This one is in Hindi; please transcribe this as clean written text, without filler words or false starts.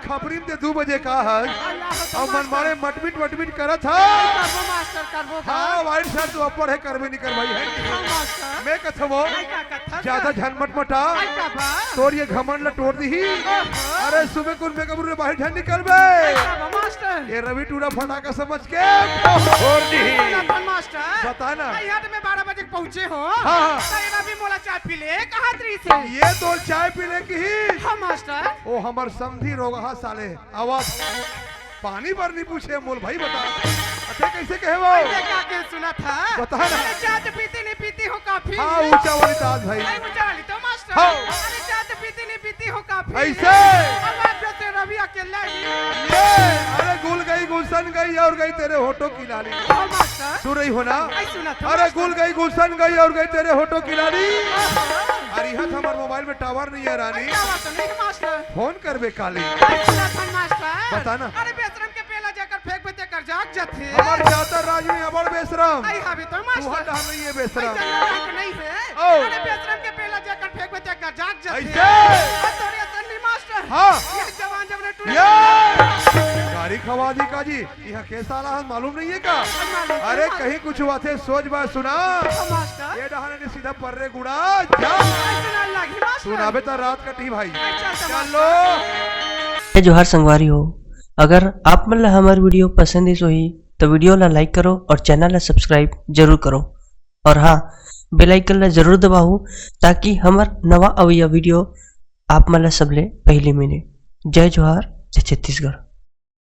खपरी में 2 बजे का है और मन मारे मटमिट वटमिट करा था। हाँ वाइट शर्ट तो ऊपर है करवे नहीं कर भाई है मैं कथमो ज्यादा झनमट मटा तोर ये घमंड तोड़ दी। अरे सुबह कुल में कब्र बाहर झन निकल बे ये रवि टूरा फटाका समझ के छोड़ दी। बता ना में 12 बजे पहुंचे हो। हाँ रवि मोला चाय पी ले कहा तरी से ये तो चाय पीले की ही। हाँ मास्टर ओ हमर समझी रोगा साले आवाज पानी भर नहीं पूछे मोल भाई बता अते कैसे कहे वो क्या सुना था बता ना चाय तो पीती नहीं पीती हो काफी। हाँ ऊंचा वाली ताज भाई ऊंचा वाली तो मास्टर हाँ अरे चाय तो पीती नहीं पीती हो काफी ऐसे अब आप से रवि अकेला ये अरे गुल गई गुलशन गई और गई तेरे होठों की लाली। हाँ मास्टर सुन रही हो ना सुना था अरे गुल गई गुलशन गई और गई तेरे होठों की लाली। अरे यहाँ हमारे मोबाइल में टावर नहीं है रानी फोन कर बे काली बता ना अरे बेशरम के पेला जाकर फेंक बते कर जाग जाते हमार जाता राज में अबड़ बेशरम आई हावी तो मास्टर तू हटा नहीं है बेशरम नहीं है अरे बेशरम के पेला जाकर फेंक बते कर जाग जाते ऐसे तोरे असली मास्टर हाँ ये जवान जब ने टूटे गाड़ी खवा दी का जी यहाँ के साला है मालूम नहीं है का। अरे कहीं कुछ हुआ थे सोच बात सुना ये डहाने ने सीधा पर्रे गुड़ा जा सुनाबे तो रात कटी भाई चलो। जोहार संगवारी हो अगर आप मन ला हमार वीडियो पसंद है सोही तो वीडियो ला लाइक करो और चैनल ला सब्सक्राइब जरूर करो और हाँ बेल आइकन ला जरूर दबाओ ताकि हमार नवा अवैया वीडियो आप मन ला सबले पहले मिले। जय जोहार जय छत्तीसगढ़।